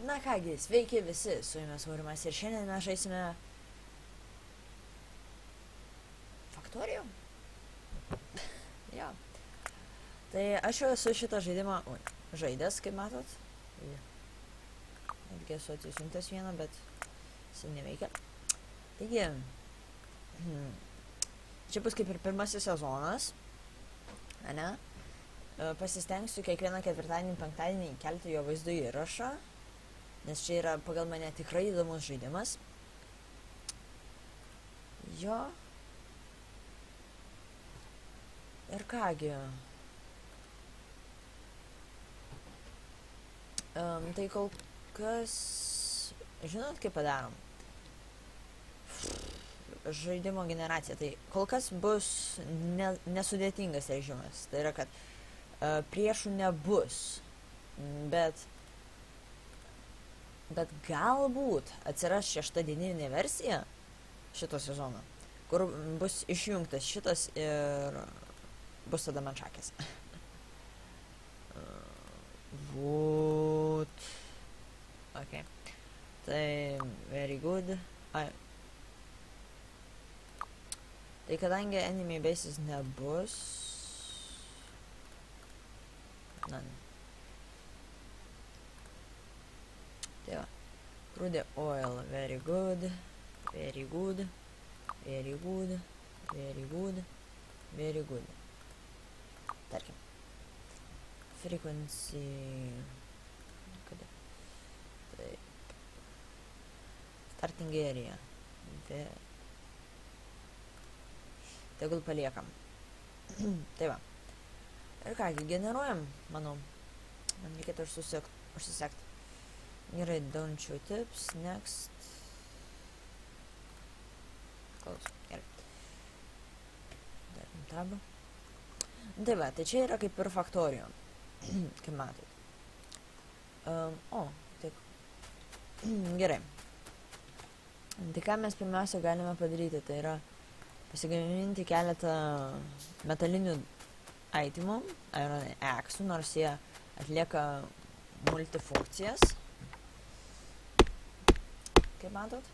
Na kągi, sveiki visi, su jumis Aurimas ir šiandien mes žaisime Factorio. Jo. Tai aš jau esu šitą žaidimą žaidęs, kaip matot. Netgi esu atsisiuntęs vieną, bet jis neveikia. Taigi, čia bus kaip ir pirmasis sezonas, ane? Pasistengsiu kiekvieną ketvirtadienį, penktadienį kelti jo vaizdo įrašą, nes čia yra pagal mane tikrai įdomus žaidimas. Jo. Ir kągi. Tai kol kas... Žinot, kaip padarom? Žaidimo generacija. Tai kol kas bus nesudėtingas režimas. Tai yra, kad priešų nebus. Bet galbūt atsiras šeštadieninė versija šito sezono, kur bus išjungtas šitas ir bus tada man šakės. Vūt. Ok. Tai very good. Tai kadangi enemy bases nebus... Tai va. Crude oil, very good. Very good. Very good. Very good. Very good. Tarkim. Frequency... Kada? Taip. Starting area. Tegul paliekam. Tai va. Ir kągi, generuojam, manau. Man reikėtų užsisekt. Gerai, don't show tips, next. Close, gerai. Darim tabą. Tai va, tai čia yra kaip ir Factorio, kaip matot. Taip. Gerai. Tai ką mes pirmiausia galime padaryti, tai yra pasigaminti keletą metalinių itemų, iron axų, nors jie atlieka multifunkcijas. Kaip matot?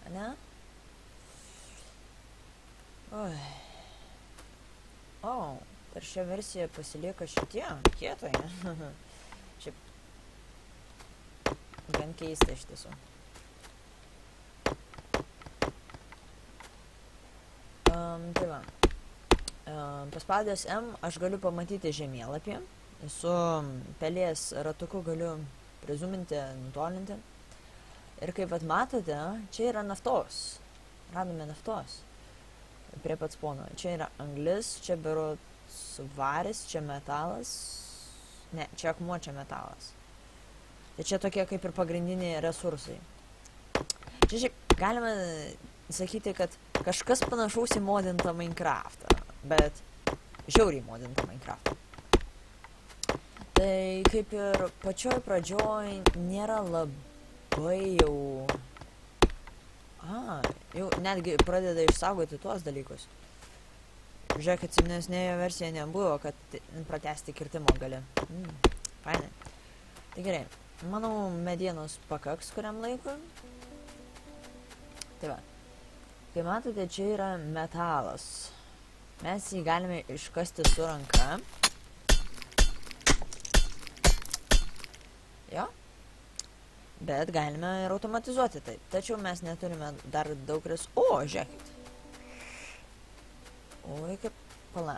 Ane? Oi. Per šią versiją pasilieka šitie kietai. Šiaip gan keista iš tiesų. Tai va. Paspaudęs M aš galiu pamatyti žemėlapį. Su pelės ratuku galiu prizuminti, nutolinti. Ir kaip vat matote, čia yra naftos. Radome naftos. Prie pat spono. Čia yra anglis, čia berods varis, čia metalas. Ne, čia akmuo, čia metalas. Tai čia tokie kaip ir pagrindiniai resursai. Čia galima sakyti, kad kažkas panašaus į modintą Minecraftą. Bet žiauriai modintą Minecraftą. Tai kaip ir pačioj pradžioj nėra labai jau... Jau netgi pradeda išsaugoti tuos dalykus. Žiūrėkit, senesnėje versijoje nebuvo, kad pratęsti kirtimo gali. Fainai. Tai gerai. Manau, medienos pakaks kuriam laikui. Tai va. Kaip matote, čia yra metalas. Mes jį galime iškasti su ranka. Jo. Bet galime ir automatizuoti tai. Tačiau mes neturime dar daug žiūrėkit. Oi, kaip pala.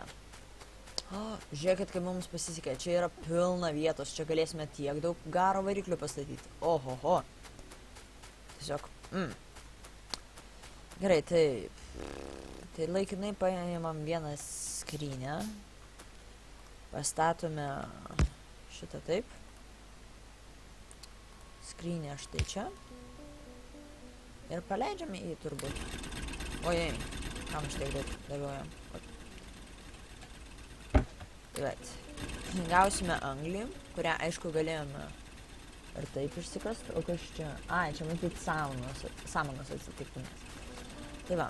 Žiūrėkit, kaip mums pasisekė. Čia yra pilna vietos. Čia galėsime tiek daug garo variklių pastatyti. Ohoho. Tiesiog. Gerai, taip. Tai laikinai paėmam vieną skrynę. Pastatome šitą taip. Skrynę štai čia. Ir paleidžiame jį turbūt. Ojei, kam štai daviojam. Tai vat. Gausime anglį, kurią aišku galėjome ir taip išsikast. O kas čia? Čia matyt samanos atsitiktinės. Tai va,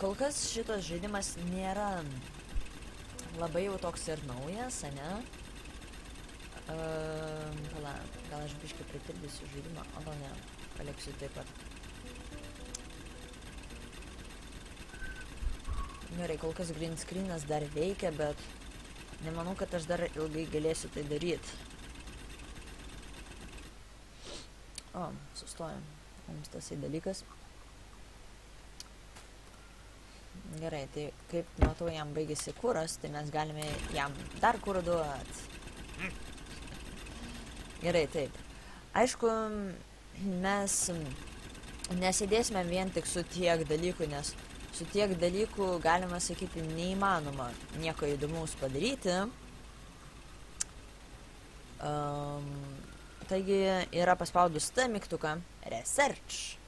kol kas šitas žaidimas nėra labai jau toks ir naujas, ane? Gal Gal aš biškai pritildysiu žaidimą, o gal ne, paliksiu taip pat. Gerai, kol kas green screenas dar veikia, bet nemanau, kad aš dar ilgai galėsiu tai daryti. O, sustojam. Mums tasai dalykas. Gerai, tai kaip matau, jam baigėsi kuras, tai mes galime jam dar kurą duoti. Gerai, taip. Aišku, mes nesėdėsime vien tik su tiek dalykų, nes su tiek dalykų, galima sakyti, neįmanoma nieko įdomaus padaryti. Taigi yra paspaudus tą mygtuką Research.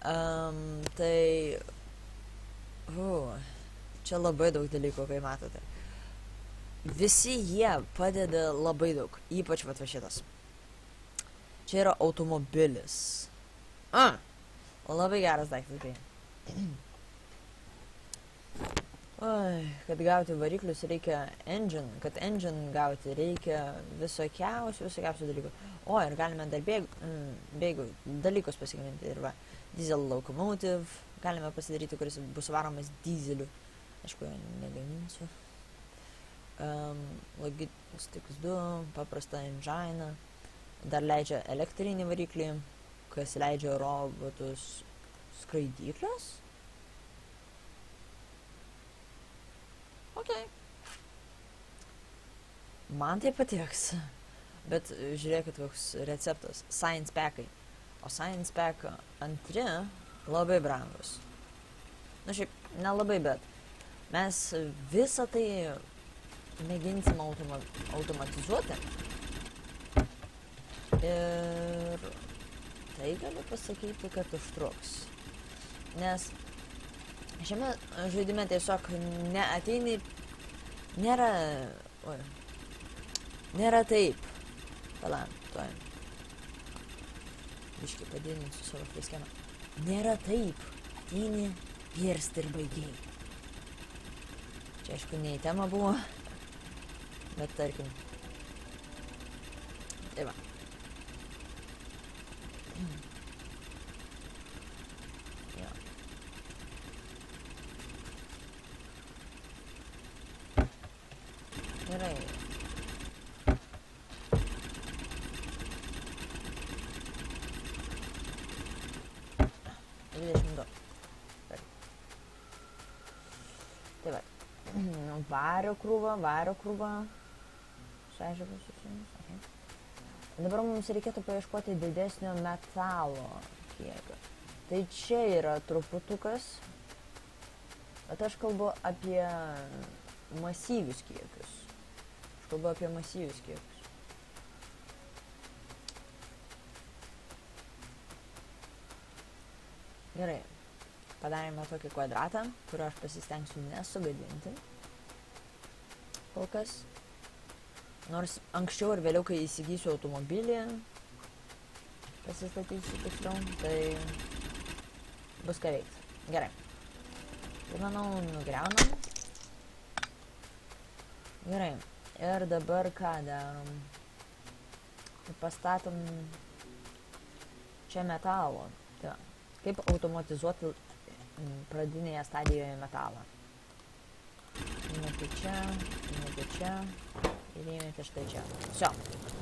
Tai čia labai daug dalykų, kai matote. Visi jie padeda labai daug, ypač va šitas. Čia yra automobilis. Labai geras daiktas, beje. Kad gauti variklius reikia engine, kad engine gauti reikia visokiausių dalykų. O, ir galime dar bėgų dalykus pasigaminti. Ir va, diesel locomotive galime pasidaryti, kuris bus varomas dieseliu. Aišku, negaminsiu. Logistics 2, paprastą engine. Dar leidžia elektrinį variklį, kas leidžia robotus skraidyklės. Okay. Man tai patiks. Bet žiūrėkit, koks receptas. Science packai. O Science pack antri labai brangus. Na šiaip, nelabai, bet mes visą tai mėginsim automatizuoti. Ir tai galiu pasakyti, kad užtruks. Nes šiame žaidime tiesiog neateini, nėra taip. Palam, tuoj. Biškai padidinsiu savo facecamą. Nėra taip. Ateini, pirsti ir baigiai. Čia aišku, ne į temą buvo, bet tarkim. Tai va. Gerai. Tai va. Vario krūva. Šešiakas susimus. Okay. Dabar mums reikėtų paieškoti didesnio metalo kiekio. Tai čia yra truputukas. Bet aš kalbu apie masyvius kiekius. Gerai. Padarėme tokį kvadratą, kurio aš pasistengsiu nesugadinti. Kol kas. Nors anksčiau ir vėliau, kai įsigysiu automobilį, pasistatysiu tiksliau, tai bus ką veikti. Gerai. Tai manau, nugriaunam. Gerai. Ir dabar ką darom? Pastatom čia metalo. Tai va. Kaip automatizuoti pradinėje stadijoje metalą. Įmeti čia ir įmeti štai čia. Visio,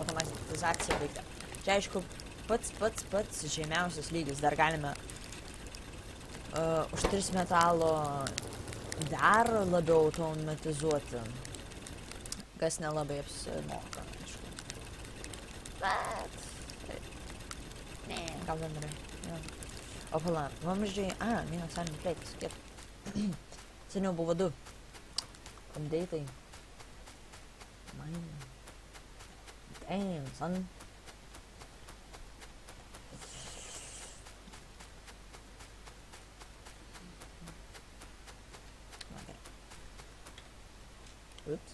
automatizacija baigta. Čia aišku pats žemiausias lygis. Dar galime už 3 metalo dar labiau automatizuoti. Kas nelabai apsimoka, aišku. Bet... Ne, gal bendrai. Ja. O pala, vamzdžiai... vienas armį pleitas, kiek. Seniau buvo 2. Update'ai. Damn, son. Okay. Oops.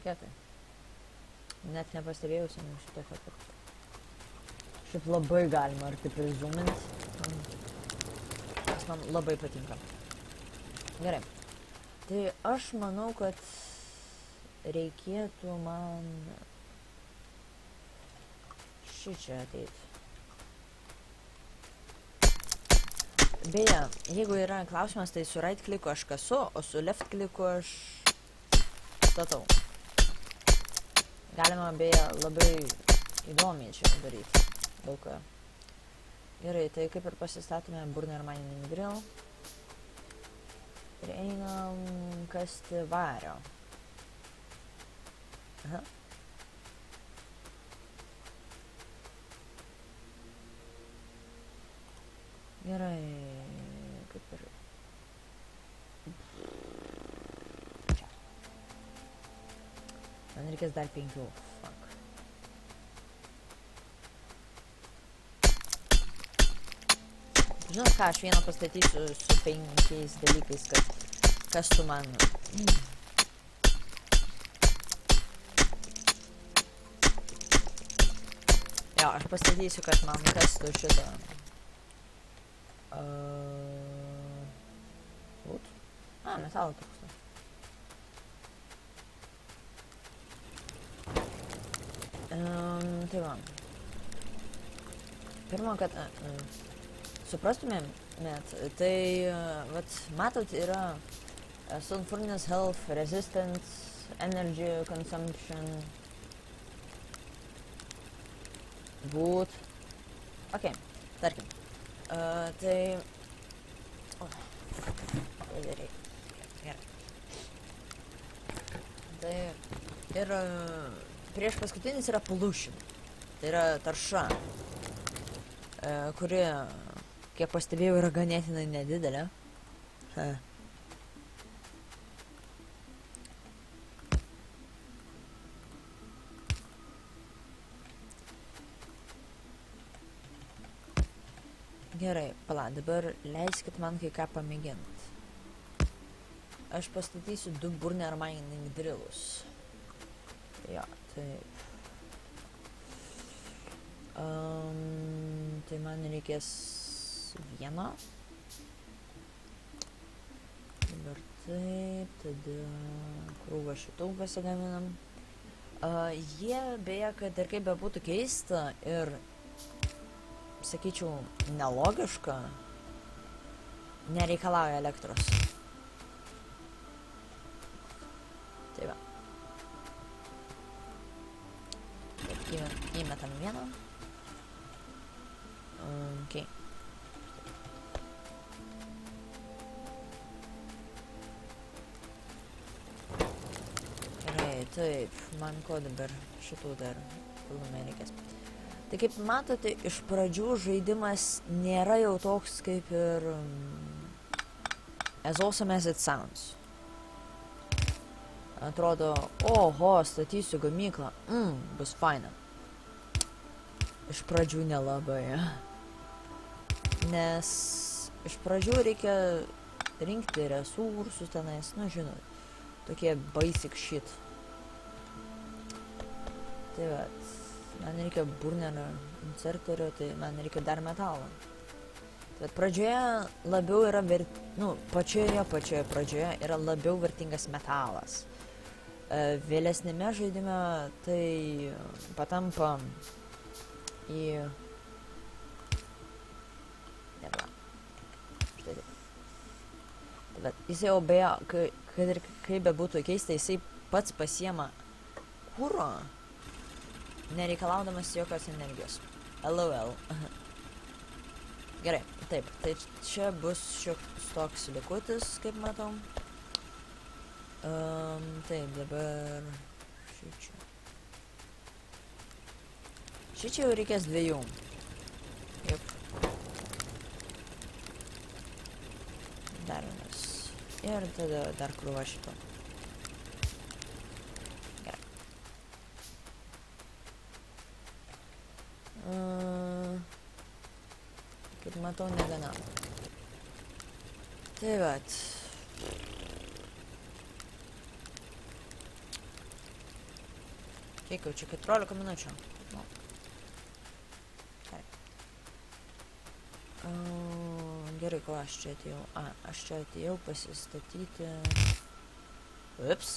Kietai. Net nepastebėjau seniau šito efekto. Šiaip labai galima arti prizoominti. Tas man labai patinka. Gerai. Tai aš manau, kad reikėtų man šičia ateit. Beje, jeigu yra klausimas, tai su right kliku aš kasu, o su left kliku aš statau. Galima beje labai įdomiai čia daryti. Daug ką. Gerai, tai kaip ir pasistatome burner mining drill. Ir einam kasti vario. Aha. Gerai, kaip ir... Čia. Man reikės dar 5. Fuck. Žinot ką, aš vieną pastatysiu su 5 dalykais, kad kastų man... Jo, aš pastatysiu, kad man kastų šitą... Būt? Metalo trūksta. Tai va. Pirma, kad suprastumėm, tai, vat, matot, yra sulfurinis health, resistance, energy consumption, būt. Ok, tarkim. Tai... Gerai. Tai ir prieš paskutinis yra pollution. Tai yra tarša, kuri, kiek pastebėjau, yra ganėtinai nedidelė. Gerai, pala, dabar leiskit man kai ką pamėgint. Aš pastatysiu 2 burner mining drillus. Jo, taip. Tai man reikės vieno. Dabar taip, tada krūvą šitų pasigaminam. Jie, beje, kad ir kaip bebūtų keista ir sakyčiau, nelogiška, nereikalauja elektros. Tai va. Taip, įmetam vieną. Ok. Gerai, taip, man ko dabar šitų dar pilnumai reikės. Tai kaip matote, iš pradžių žaidimas nėra jau toks kaip ir as awesome as it sounds. Atrodo, oho, statysiu gamyklą, bus faina. Iš pradžių nelabai. Nes iš pradžių reikia rinkti resursus tenais, nu žinot, tokie basic shit. Tai va. Man reikia burnerio insertorio, tai man reikia dar metalo. Bet pradžioje labiau yra pačioje pradžioje yra labiau vertingas metalas. Vėlesnėme žaidime tai patampa į... Nebla. Štai taip. Bet jisai jau beje, kad ir kaip bebūtų keista, jisai pats pasiema kuro, nereikalaudamas jokios energijos. LOL. Gerai, taip, tai čia bus šioks toks likutis, kaip matau. Taip, dabar šičia. Šičia jau reikės 2. Juk. Dar vienas. Ir tada dar krūva šito. Kaip matau, negana. Tai vat. Kiek jau čia 14 minučių. No. Gerai, ko aš čia atėjau? Aš čia atėjau pasistatyti... Ups.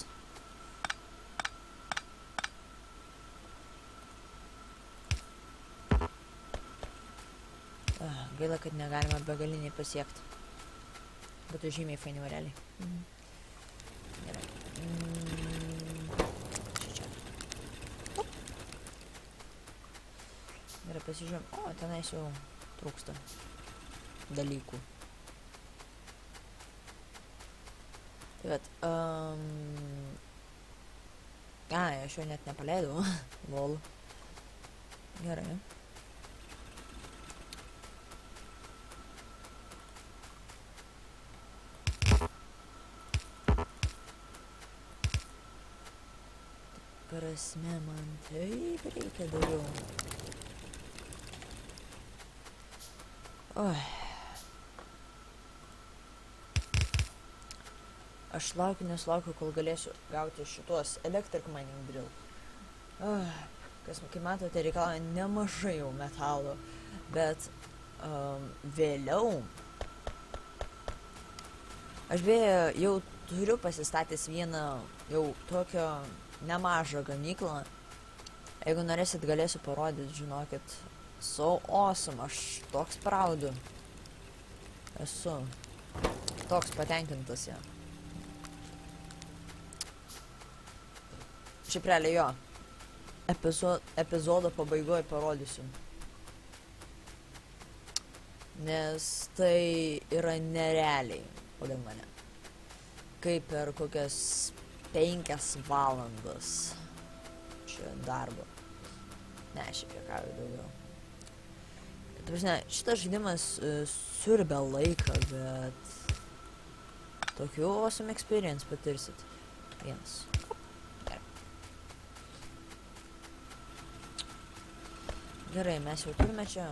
Gaila, kad negalima begaliniai pasiekti. Būtų žymiai fainiau realiai. Gerai. Čia. Gerai, pasižiūrėjom. O, tenais jau trūksta dalykų. Tai vat, aš jo net nepaleidau. Lol. Gerai. Prasme, man taip reikia daugiau. Oi. Aš nesulaukiu, kol galėsiu gauti šituos electric mining drill. Kas, kaip matote, reikalauja nemažai jau metalo, bet vėliau aš beje jau turiu pasistatęs vieną jau tokio nemažą gamyklą. Jeigu norėsit, galėsiu parodyti, žinokit, so awesome, aš toks praudu esu, toks patenkintas ją. Šiaip realiai jo, epizodo pabaigoje parodysiu. Nes tai yra nerealiai, pagal mane. Kaip per kokias 5 valandas čia darbo. Ne, šiaip juokauju daugiau. Ta prasme, šitas žaidimas siurbia laiką, bet tokių awesome experience patirsit. Vienas. Gerai, mes jau turime čia.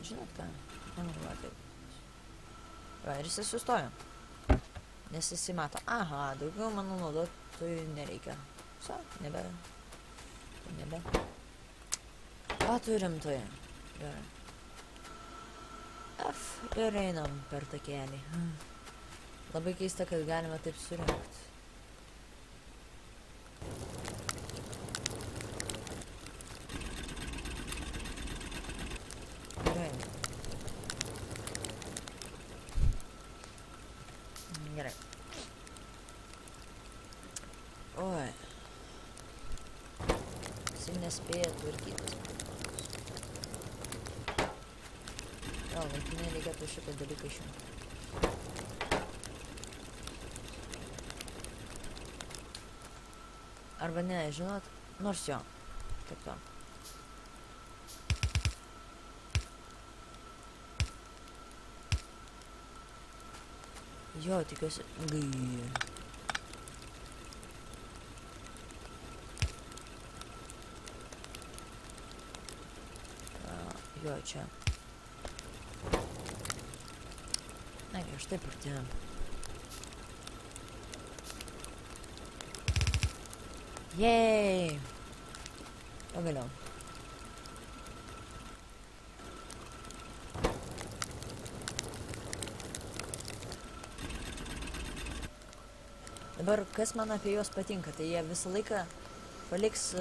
Žinot ką? Nemanau, taip. Va, ir jis sustojo. Nes jis mato. Aha, daugiau mano naudotojų nereikia. So, nebe. O, turim tai. Gerai. Ir einam per takelį. Labai keista, kad galima taip surinkti. Gerai. Oi. Jis nespėja tvarkytis. Gal, laikinai reikėtų šitą dalyką išjungti. Arba ne, žinot, nors jo. Kaip to. Jo, tikiuosi. Jo, čia. Nagi, aš taip artėjom. Jej! Pagaliau. Dabar, kas man apie juos patinka, tai jie visą laiką paliks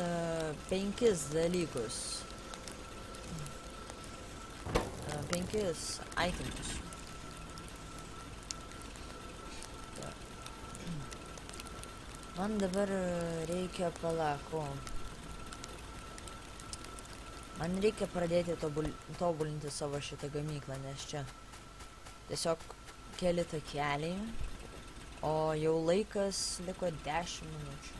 5 dalykus. 5 itemus. Man dabar reikia palako. Man reikia pradėti tobulinti savo šitą gamyklą, nes čia tiesiog keli takeliai. O jau laikas liko 10 minučių.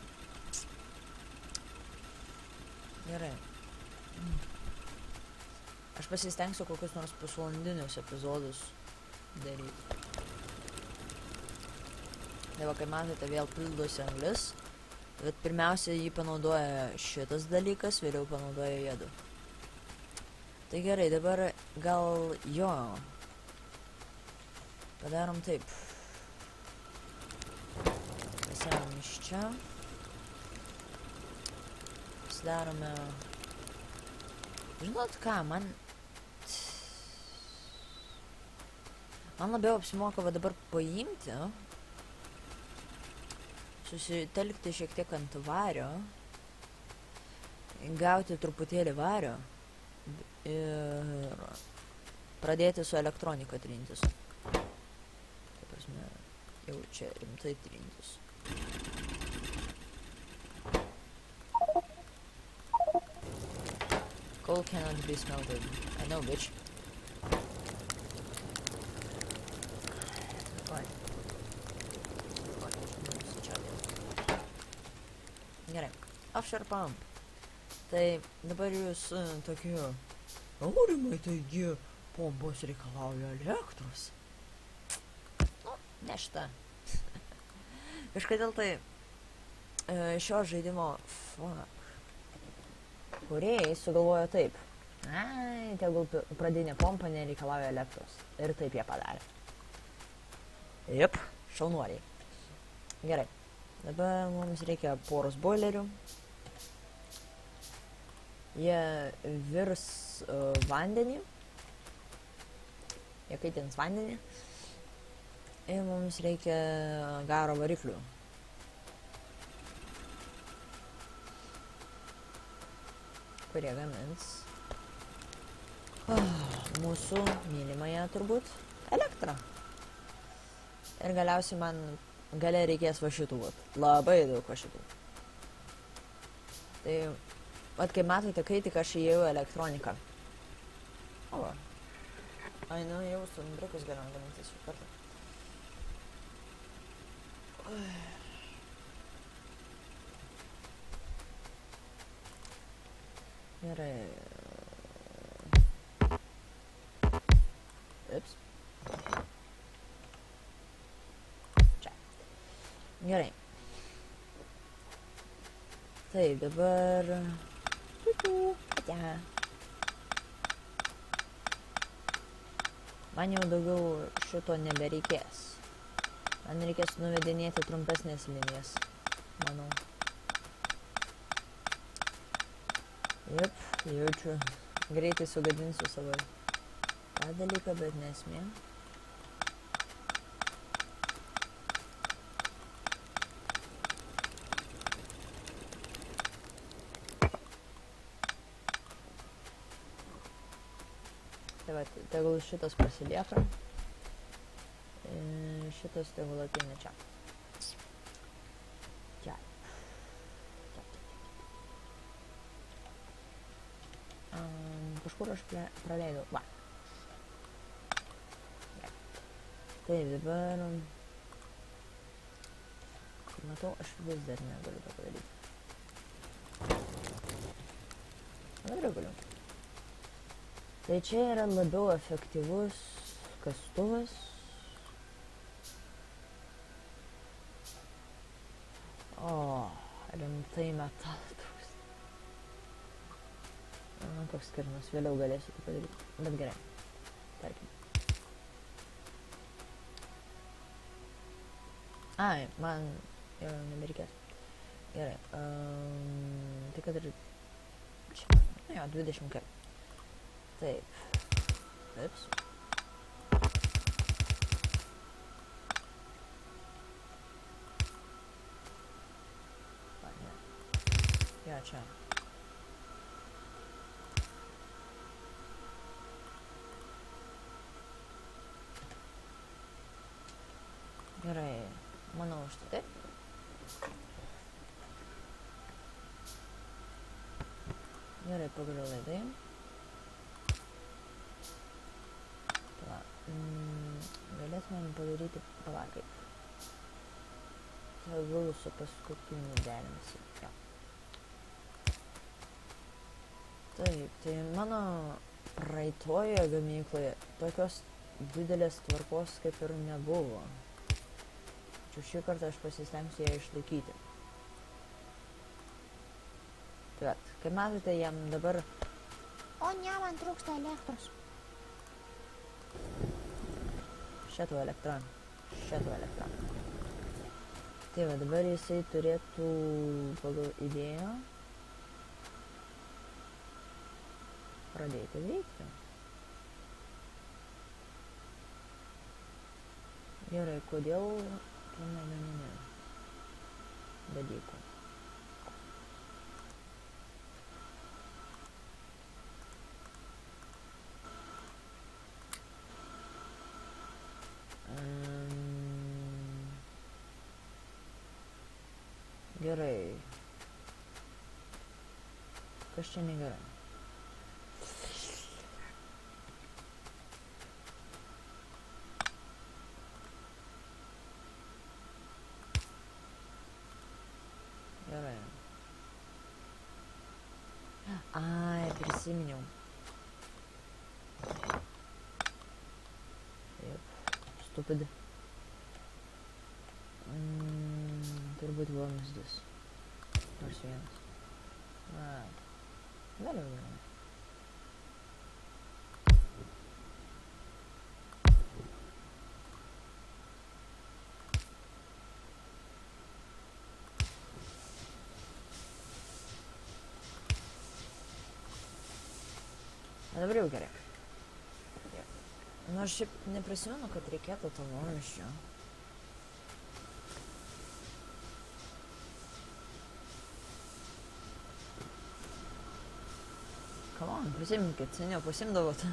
Gerai. Aš pasistengsiu kokius nors pusvalandinius epizodus daryti. Tai va, kaip matote, vėl pildosi anglis. Bet pirmiausia, jį panaudoja šitas dalykas, vėliau panaudoja jėdu. Tai gerai, dabar gal jo. Padarom taip. Pasiemam iš čia. Pasidarome. Žinot ką, man labiau apsimoka va dabar paimti. Susitelkti šiek tiek ant vario. Gauti truputėlį vario. Ir pradėti su elektronika trintis. Ta prasme, jau čia rimtai trintis. Coal cannot be smelted. I know, bitch. Gerai, offshore pump. Tai dabar jūs tokie, aurimai, taigi pompos reikalauja elektros. Nu, ne šitą. Kažkodėl tai šio žaidimo kūrėjai sugalvojo taip. Ai, tegul pradinė pompa nereikalauja elektros. Ir taip jie padarė. Jep, šaunuoliai. Gerai. Dabar mums reikia poros boilerių. Jie virs vandenį. Jie kaitins vandenį. Ir mums reikia garo variklių. Kurie gamins mūsų mylimąją turbūt elektrą. Ir galiausiai man gale reikės va šitų, labai daug va šitų. Tai, kaip matote, kai tik aš įėjau elektroniką. O, va. Ai, nu, jau su brikus galim gamintis šį kartą. Gerai. Ups. Gerai. Taip, dabar... Man jau daugiau šito nebereikės. Man reikės nuvedinėti trumpesnės linijas, manau. Jep, jaučiu. Greitai sugadinsiu savo tą dalyką, bet nesmė. Tai va, tegul šitas pasilieka. Šitas tegul ateina čia. Čia. Kažkur aš praleidau. Va. Taip, dabar... Matau, aš vis dar negaliu to padaryti. Dabar galiu. Tai čia yra labiau efektyvus kastuvas. O, rimtai metal trūks. Koks skirmas, vėliau galėsiu tai padaryti. Bet gerai. Tarkim. Ai, man jau nebereikės. Gerai. Tai kad ir čia. Na jo, 20 kaip. Taip. Ups. Jo, čia. Gerai. Manau, štai taip. Gerai, pagaliau laidai. Galėtumėm padaryti palakai. Tegul su paskutiniu derinasi. Ja. Taip, tai mano praeitoje gamykloje tokios didelės tvarkos kaip ir nebuvo. Tačiau šį kartą aš pasistengsiu ją išlaikyti. Tai, kaip matote, jam dabar... O ne, man trūksta elektros. Šito elektra. Tai va, dabar jisai turėtų pagal idėją pradėti veikti. Gerai, kodėl tu negamini dalykų? Gerai. Kas čia negerai? Gerai. Ai, prisiminiau. Taip, stupid. Turbūt vamzdis. Nors vienas. Vėliau gerai. Dabar jau gerai. Nors šiaip neprisimenu, kad reikėtų to noraščio. Come on, prisiminkit, seniau pasimdavot.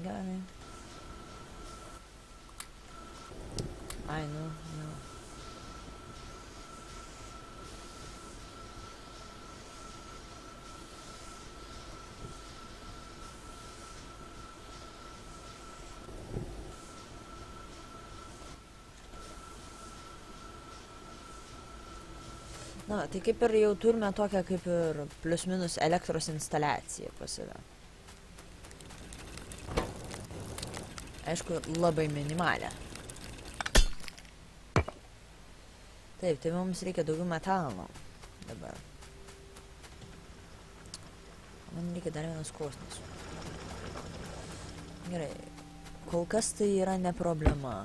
Gerai. Ai, nu. Na, tai kaip ir jau turime tokią kaip ir plius minus elektros instaliaciją pas save. Aišku, labai minimalę. Taip, tai mums reikia daugiau metalo dabar. Man reikia dar vienas krosnis. Gerai, kol kas tai yra ne problema.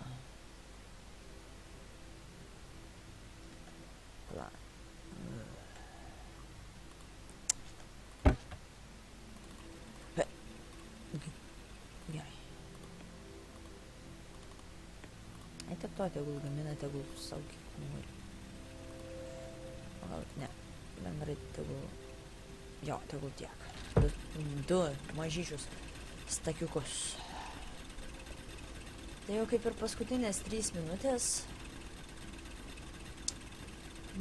To tegul gamina, tegul savo kiek nori. O gal ne, bendrai tegul... Jo, tegul tiek. Du mažyčius stakiukus. Tai jau kaip ir paskutinės 3 minutės.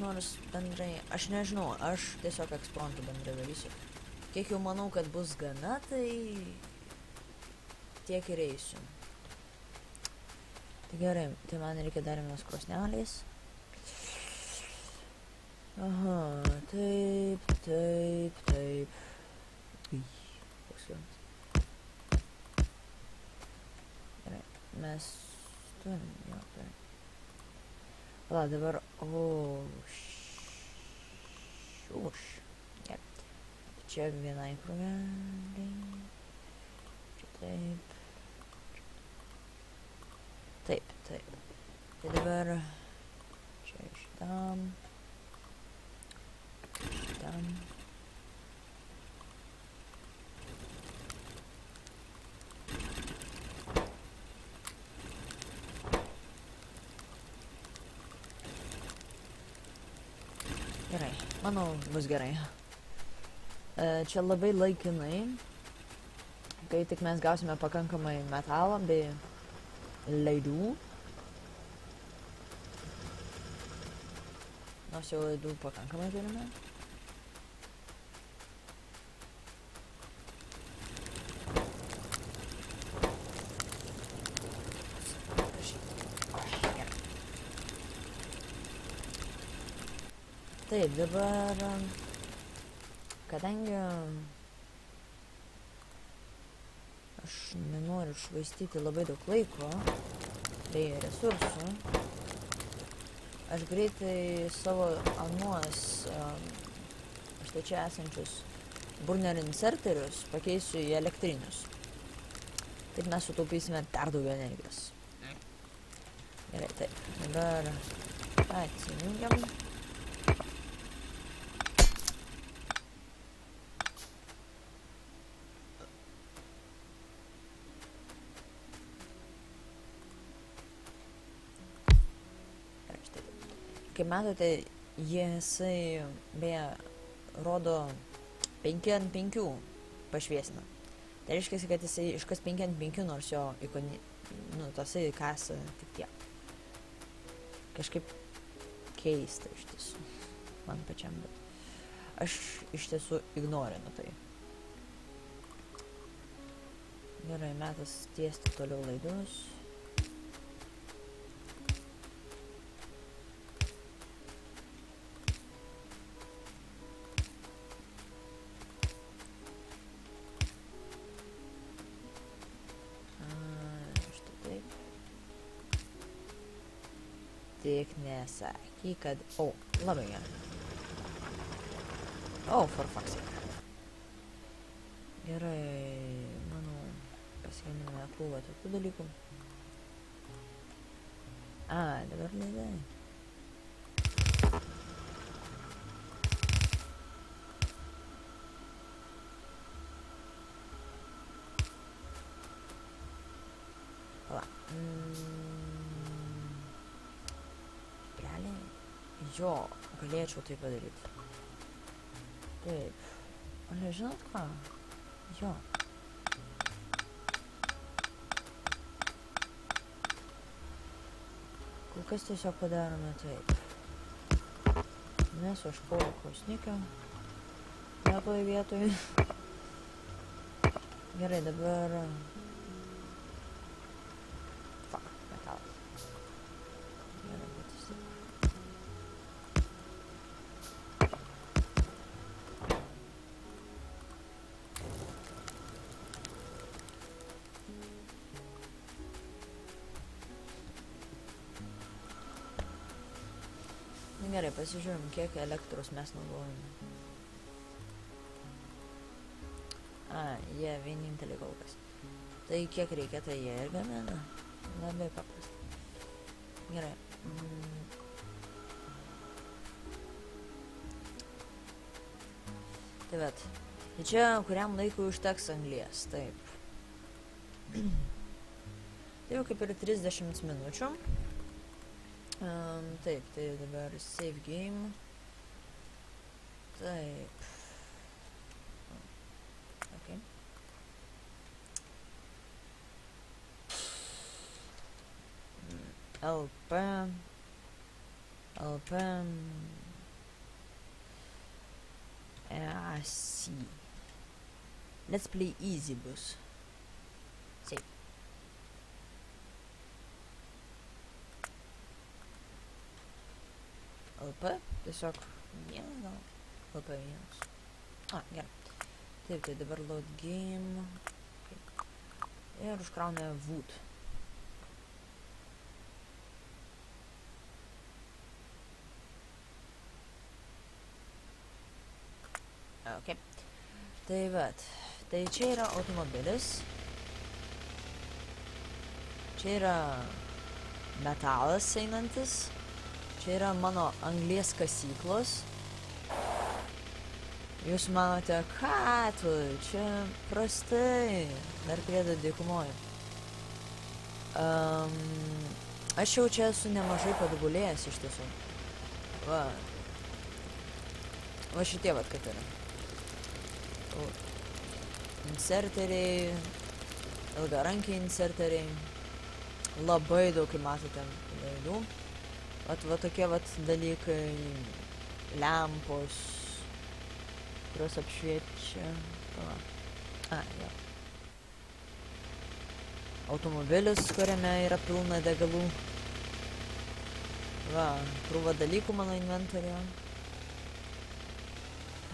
Nors bendrai, aš nežinau, aš tiesiog ekspromptu bendrai darysiu. Kiek jau manau, kad bus gana, tai tiek ir eisiu. Tai gerai, tai man reikia dar vienas krosnelės. Aha, taip. Koks jums. Gerai, mes turim, jo, turim. Pala, dabar, Gerai. Čia vienai krūvelė. Čia taip. Taip. Tai dabar čia šitam. Gerai, manau, bus gerai. Čia labai laikinai, kai tik mes gausime pakankamai metalo bei laidų. Nors jau laidų pakankamai turime. Taip, dabar, kadangi aš nenoriu švaistyti labai daug laiko bei resursų, aš greitai savo anuos štai čia esančius burner inserterius pakeisiu į elektrinius. Taip mes sutaupysime dar daugiau energijos. Gerai, taip, dabar atsijungiam. Kaip matote, jisai beje rodo 5 ant 5 pašviesina. Tai reiškia, kad jisai iškas 5 ant 5, nors jo tasai kasa tik tiek. Kažkaip keista iš tiesų. man pačiam, bet aš iš tiesų ignorinu tai. Gerai, metas tiesti toliau laidus. Štai taip. Tik nesaky, kad... O, labai gerai. O, for fuck's sake. Gerai, manau, pasigaminame krūvą tokių dalykų. Dabar laidai. Pala. Realiai, jo, galėčiau tai padaryti. Taip. O nežinot ką? Jo. Kol kas tiesiog padarome taip. Mes aš porko snikio. Netoj vietoj. Gerai, dabar... Fuck, metalas. Gerai, bet vis taip. Gerai, pasižiūrim, kiek elektros mes naudojame. Jie vieninteliai kol kas. Tai kiek reikia, tai jie ir gamina. Labai paprasta. Gerai. Tai vat. Tai čia kuriam laikui užteks anglies, taip. Tai jau kaip ir 30 minučių. Taip, tai dabar save game. Taip. Okay. LP. C. Let's play easy bus. Save. LP, tiesiog vienas gal, LP vienas. Gerai. Taip, tai dabar load game. Ir užkrauname wood. Ok. Tai vat, tai čia yra automobilis. Čia yra metalas einantis. Čia yra mano anglies kasyklos. Jūs manote, ką tu, čia prastai, dar priedo dykumoju. Aš jau čia esu nemažai padobulėjęs iš tiesų. Va šitie vat kaip yra. Inserteriai, ilgarankiai inserteriai. Labai daug, kaip matote, laidų. Va tokie vat dalykai, lempos, kurios apšviečia. Jo. Automobilis, kuriame yra pilna degalų. Va, krūva dalykų mano inventoriuje.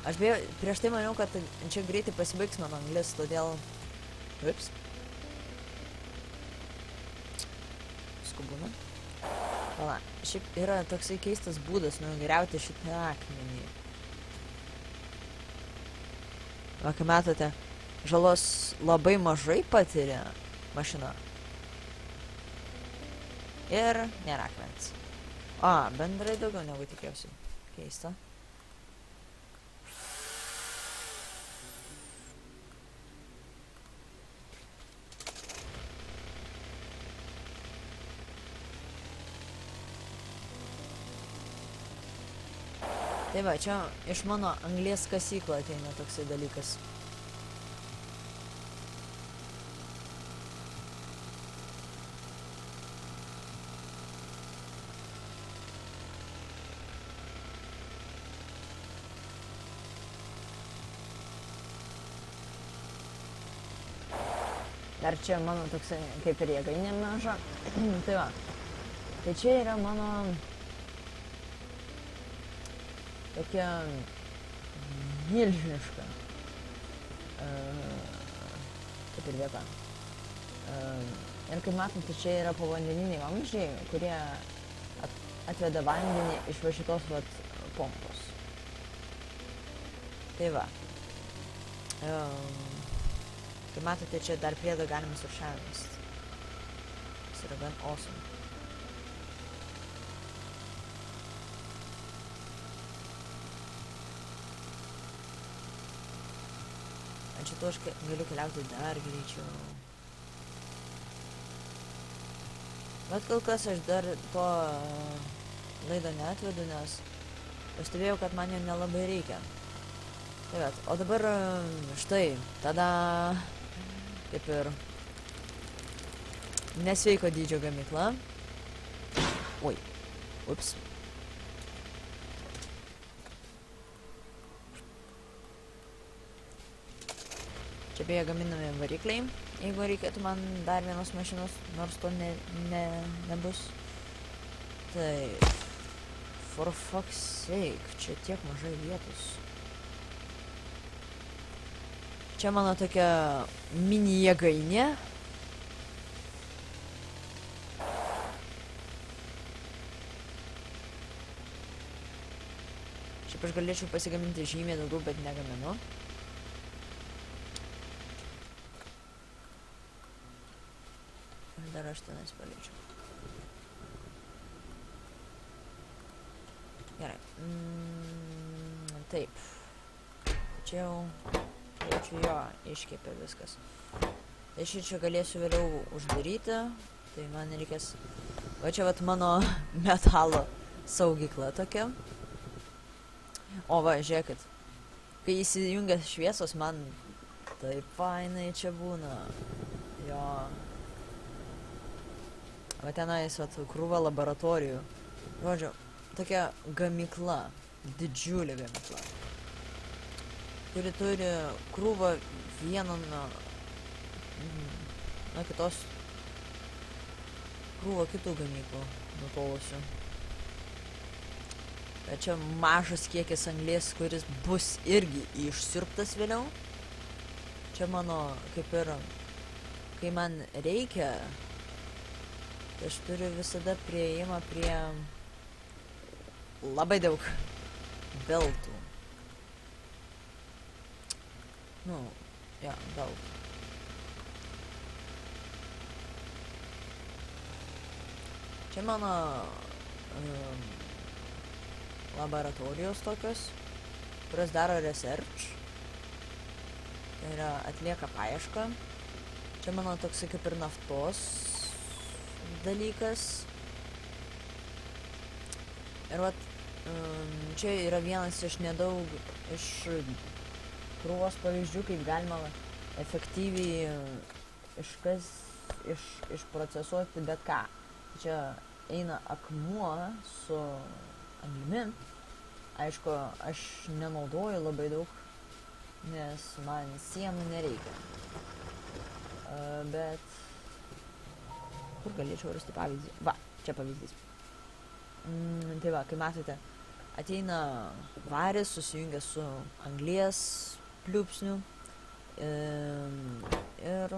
Aš beje, prieš tai maniau, kad čia greitai pasibaigs mano anglis, todėl... Ups. Skubuna. Pala, šiaip yra toksai keistas būdas nugriauti šitą akmenį. Va, kai matote, žalos labai mažai patiria mašina. Ir nėra akmens. Bendrai daugiau negu tikėjausi. Keista. Tai va, čia iš mano anglies kasyklo ateina toksai dalykas. Dar čia mano toksai kaip ir jėgainė maža. Tai va. Tai čia yra mano tokia milžiniška kaip ir vieta. Ir kaip matote, čia yra povandeniniai vamzdžiai, kurie atveda vandenį iš va šitos vat pompos. Tai va. Kaip matote, čia dar priedo galimas suršiavimas. Jis yra gan awesome. Ant šito aš galiu keliauti dar greičiau. Bet kol kas aš dar to laido neatvedu, nes pastebėjau, kad man jo nelabai reikia. Tai vat, o dabar štai, tada kaip ir nesveiko dydžio gamykla. Oi, ups. Čia beje gaminami varikliai, jeigu reikėtų man dar vienos mašinos, nors to nebus. Tai, for fuck's sake, čia tiek mažai vietos. Čia mano tokia mini jėgainė. Šiaip aš galėčiau pasigaminti žymiai daugiau, bet negaminu. Ir dar aš tenais paliečiau. Gerai. Taip. Čia jau jo iškepė viskas. Tai čia galėsiu vėliau uždaryti. Tai man reikės... Va čia vat mano metalo saugykla tokia. O va, žiūrėkit. Kai įsijungia šviesos, man taip fainai čia būna. Jo. Va tenais vat krūva laboratorijų. Žodžiu, tokia gamykla. Didžiulė gamykla. Kuri turi krūvą vieną nuo kitos krūvą kitų gamyklų nutolusių. Bet čia mažas kiekis anglies, kuris bus irgi išsiurbtas vėliau. Čia mano kaip ir, kai man reikia, tai aš turiu visada prieimą prie labai daug beltų. Nu, ja, daug. Čia mano laboratorijos tokios, kurios daro research. Tai yra atlieka paiešką. Čia mano toksai kaip ir naftos dalykas. Ir vat, čia yra vienas iš nedaug iš krūvos pavyzdžių, kaip galima efektyviai išprocesuoti bet ką. Čia eina akmuo su anglimi. Aišku, aš nenaudoju labai daug, nes man sienų nereikia. Bet kur galėčiau rasti pavyzdį? Va, čia pavyzdys. Tai va, kaip matote, ateina varis, susijungia su anglies pliūpsniu ir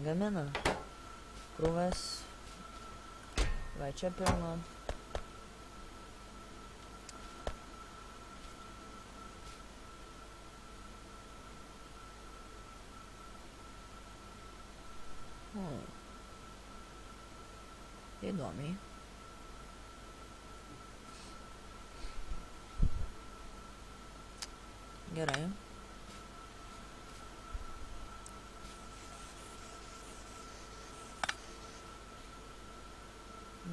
gamina krūvas. Va, čia pilna. Įdomiai. Gerai.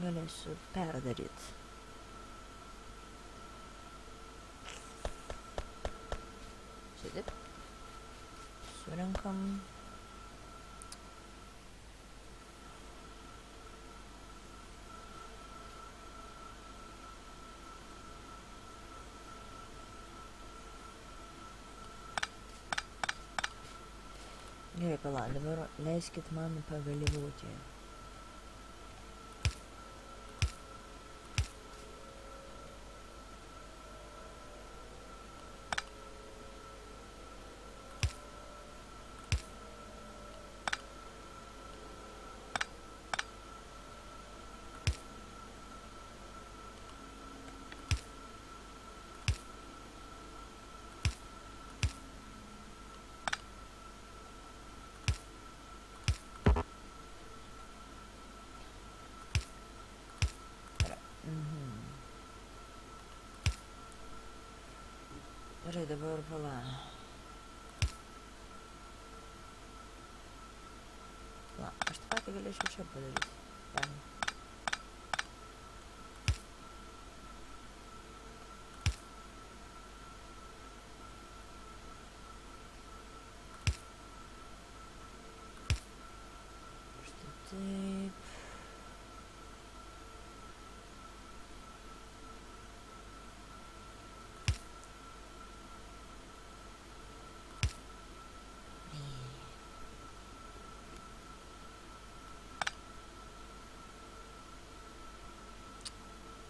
Galėsiu perdaryt. Šitaip. Surinkam. Gerai, pala, dabar leiskit man pagalyvauti. Gerai, dabar pala. Na, aš tą patį galėčiau čia padaryti. Ten. Štai taip.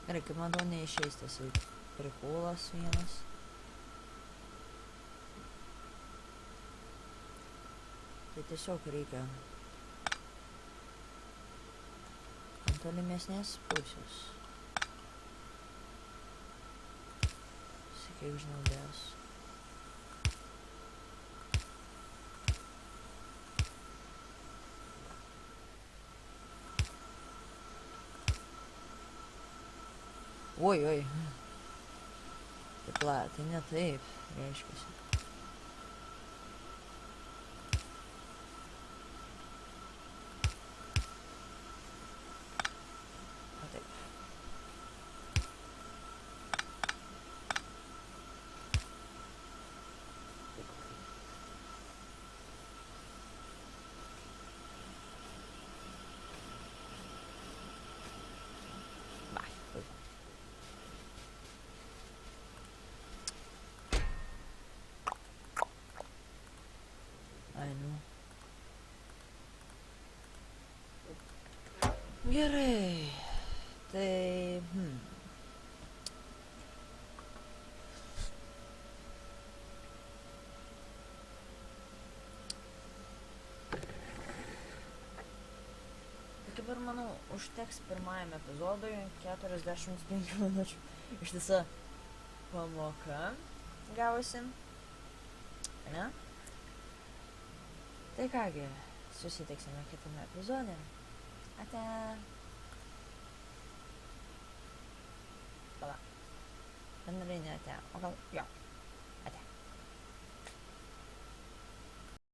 Gerai, kaip man to neišeis tas prikūlas vienas. Tai tiesiog reikia ant tolimesnės pusės. Kiek žinau, dės. Oi. Taip, tai ne taip, reiškiasi. O taip. Gerai. Tai... Dabar, manau, užteks pirmajame epizodui 45 minučių. Ištisa pamoka gavosi. Ne? Tai kągi, susitiksime kitame epizode. Ate. Pala. Bendrai ne ate. O gal, jo.